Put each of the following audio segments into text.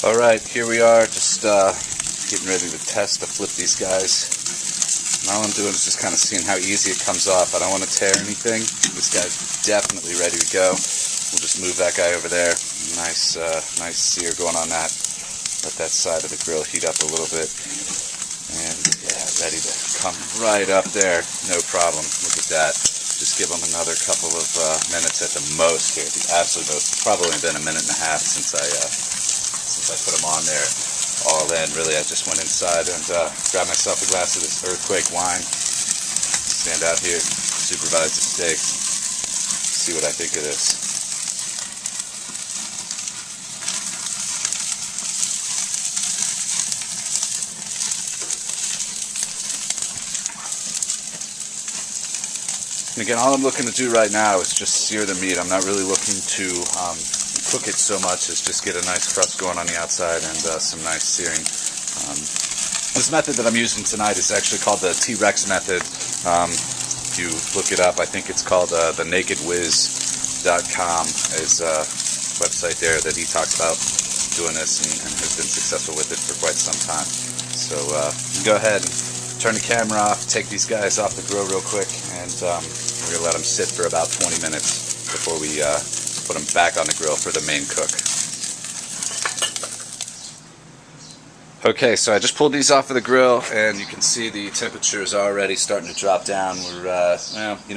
Alright, here we are, just getting ready to test to flip these guys. And all I'm doing is just kind of seeing how easy it comes off. I don't want to tear anything. This guy's definitely ready to go. We'll just move that guy over there. Nice sear going on that. Let that side of the grill heat up a little bit. And yeah, ready to come right up there. No problem. Look at that. Just give them another couple of minutes at the most here. The absolute most. It's probably been a minute and a half since I put them on there. All in. Really, I just went inside and grabbed myself a glass of this Earthquake wine. Stand out here, supervise the steaks. See what I think of this. And again, all I'm looking to do right now is just sear the meat. I'm not really looking to cook it so much as just get a nice crust going on the outside and some nice searing. This method that I'm using tonight is actually called the T-Rex method. If you look it up, I think it's called thenakedwiz.com is a website there that he talks about doing this and has been successful with it for quite some time. So you can go ahead and turn the camera off, take these guys off the grill real quick, and we're going to let them sit for about 20 minutes before we put them back on the grill for the main cook. Okay, so I just pulled these off of the grill, and you can see the temperature is already starting to drop down. We're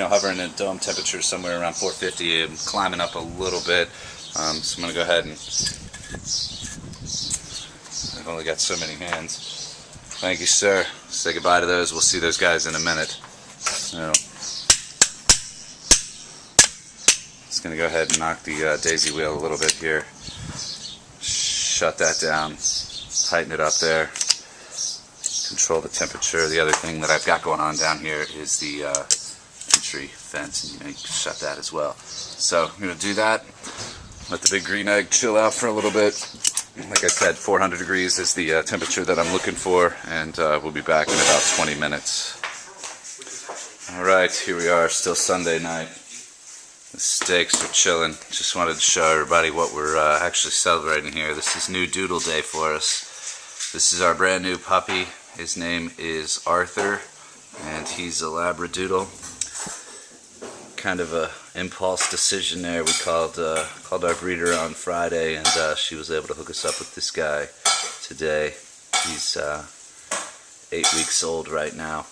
hovering at dome temperature somewhere around 450 and climbing up a little bit. So I'm going to go ahead and I've only got so many hands. Thank you, sir. Say goodbye to those. We'll see those guys in a minute. So, just going to go ahead and knock the daisy wheel a little bit here. Shut that down. Tighten it up there. Control the temperature. The other thing that I've got going on down here is the entry fence, and you can shut that as well. So I'm going to do that. Let the big green egg chill out for a little bit. Like I said, 400 degrees is the temperature that I'm looking for, and we'll be back in about 20 minutes. Alright, here we are, still Sunday night. The steaks are chilling. Just wanted to show everybody what we're actually celebrating here. This is New Doodle Day for us. This is our brand new puppy. His name is Arthur, and he's a Labradoodle. Kind of a impulse decision there. We called our breeder on Friday, and she was able to hook us up with this guy today. He's 8 weeks old right now.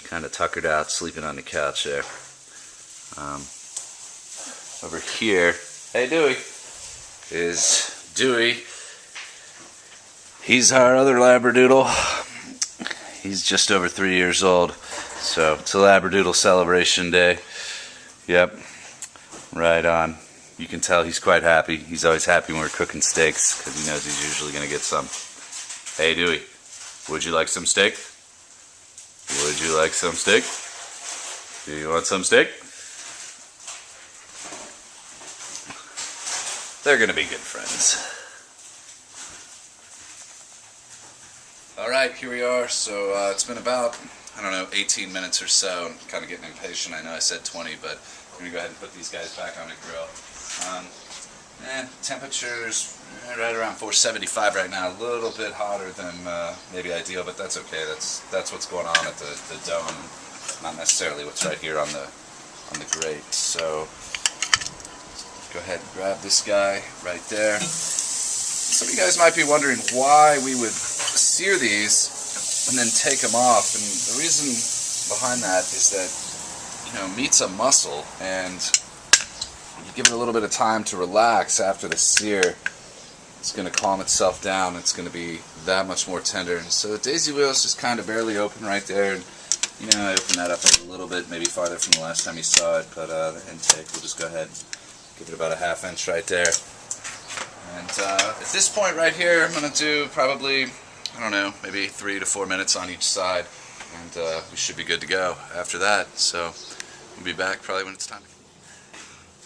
Kind of tuckered out, sleeping on the couch there. Over here, hey Dewey, is Dewey. He's our other Labradoodle. He's just over 3 years old. So it's a Labradoodle celebration day. Yep, right on. You can tell he's quite happy. He's always happy when we're cooking steaks because he knows he's usually going to get some. Hey Dewey, would you like some steak? Would you like some steak? Do you want some steak? They're going to be good friends. Alright, here we are. So it's been about, 18 minutes or so. I'm kind of getting impatient. I know I said 20, but I'm going to go ahead and put these guys back on the grill. Temperature's right around 475 right now. A little bit hotter than maybe ideal, but that's okay. That's what's going on at the dome, not necessarily what's right here on the grate. So go ahead and grab this guy right there. Some of you guys might be wondering why we would sear these and then take them off, and the reason behind that is that meat's a muscle, and you give it a little bit of time to relax after the sear. It's going to calm itself down. It's going to be that much more tender. And so the daisy wheel is just kind of barely open right there, and I opened that up a little bit, maybe farther from the last time you saw it, but the intake, we'll just go ahead and give it about a ½ inch right there. And at this point right here, I'm going to do probably, maybe 3 to 4 minutes on each side, and we should be good to go after that. So we'll be back probably when it's time.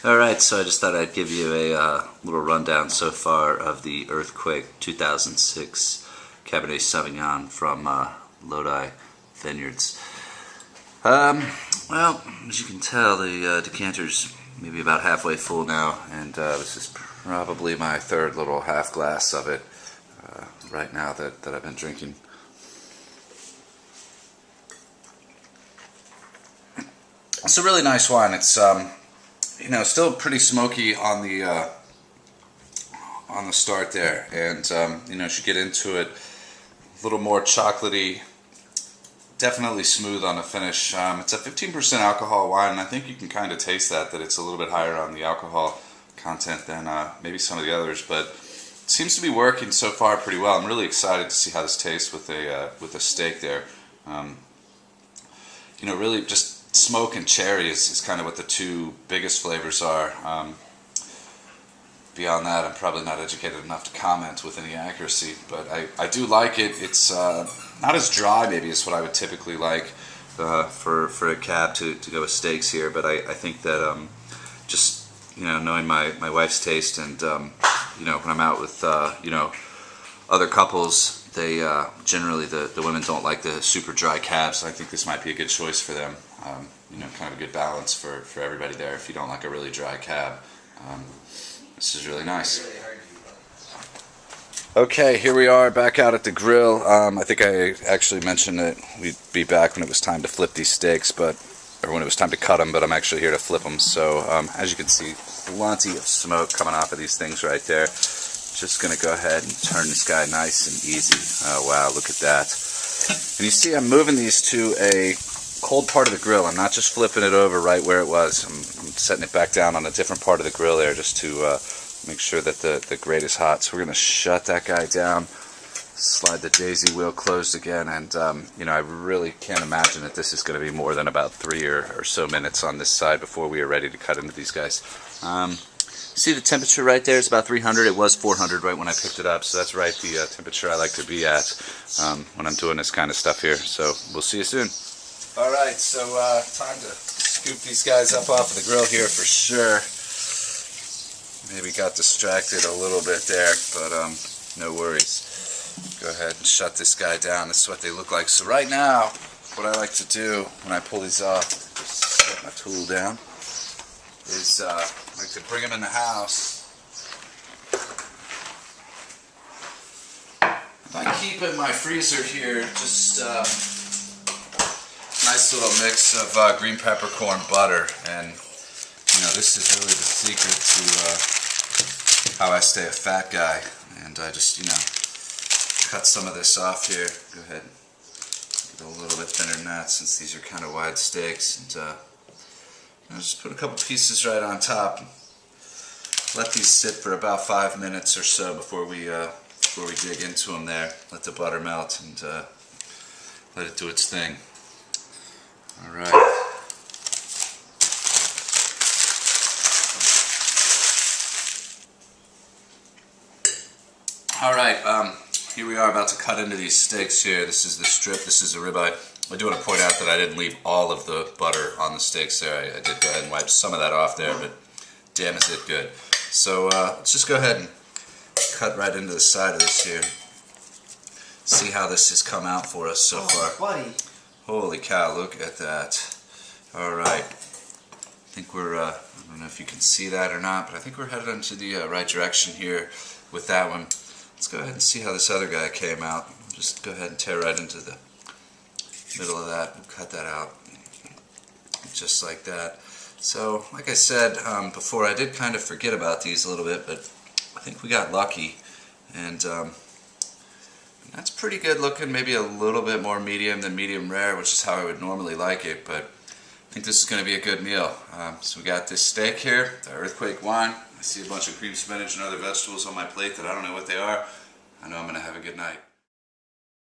Alright, so I just thought I'd give you a little rundown so far of the Earthquake 2006 Cabernet Sauvignon from Lodi Vineyards. Well, as you can tell, the decanter's maybe about halfway full now, and this is probably my third little half glass of it right now that I've been drinking. It's a really nice wine. It's you know, still pretty smoky on the start there, and you know, as you get into it, a little more chocolatey, definitely smooth on the finish. It's a 15% alcohol wine, and I think you can kind of taste that it's a little bit higher on the alcohol content than maybe some of the others, but it seems to be working so far pretty well. I'm really excited to see how this tastes with a steak there. You know, really just smoke and cherry is kind of what the two biggest flavors are. Beyond that, I'm probably not educated enough to comment with any accuracy, but I do like it. It's not as dry, maybe, as what I would typically like for a cab to go with steaks here, but I think that just, you know, knowing my wife's taste, and you know, when I'm out with you know, other couples, they generally the women don't like the super dry cabs, so I think this might be a good choice for them. You know, kind of a good balance for everybody there if you don't like a really dry cab. This is really nice. Okay, here we are back out at the grill. I think I actually mentioned that we'd be back when it was time to flip these steaks, or when it was time to cut them, but I'm actually here to flip them. So as you can see, plenty of smoke coming off of these things right there. Just going to go ahead and turn this guy nice and easy. Oh wow, look at that. And you see I'm moving these to a cold part of the grill. I'm not just flipping it over right where it was. I'm setting it back down on a different part of the grill there just to make sure that the grate is hot. So we're going to shut that guy down, slide the daisy wheel closed again, and you know, I really can't imagine that this is going to be more than about 3 or so minutes on this side before we are ready to cut into these guys. See the temperature right there? It's about 300. It was 400 right when I picked it up, so that's right the temperature I like to be at when I'm doing this kind of stuff here. So we'll see you soon. Alright, so time to scoop these guys up off of the grill here for sure. Maybe got distracted a little bit there, but no worries. Go ahead and shut this guy down. This is what they look like. So right now, what I like to do when I pull these off, just set my tool down, is I like to bring them in the house. If I keep in my freezer here, just nice little mix of green peppercorn butter, and you know, this is really the secret to how I stay a fat guy. And I just, you know, cut some of this off here. Go ahead, get a little bit thinner than that since these are kind of wide steaks, and you know, just put a couple pieces right on top. Let these sit for about 5 minutes or so before we dig into them there. Let the butter melt and let it do its thing. Alright. Alright, here we are about to cut into these steaks here. This is the strip, this is a ribeye. I do want to point out that I didn't leave all of the butter on the steaks there. I did go ahead and wipe some of that off there, but damn is it good. So let's just go ahead and cut right into the side of this here. See how this has come out for us so far. Buddy. Holy cow, look at that. Alright. I think we're, I don't know if you can see that or not, but I think we're headed into the right direction here with that one. Let's go ahead and see how this other guy came out. Just go ahead and tear right into the middle of that. We'll cut that out. Just like that. So, like I said before, I did kind of forget about these a little bit, but I think we got lucky. And that's pretty good looking, maybe a little bit more medium than medium rare, which is how I would normally like it, but I think this is going to be a good meal. So we got this steak here, the earthquake wine. I see a bunch of cream spinach and other vegetables on my plate that I don't know what they are. I know I'm going to have a good night.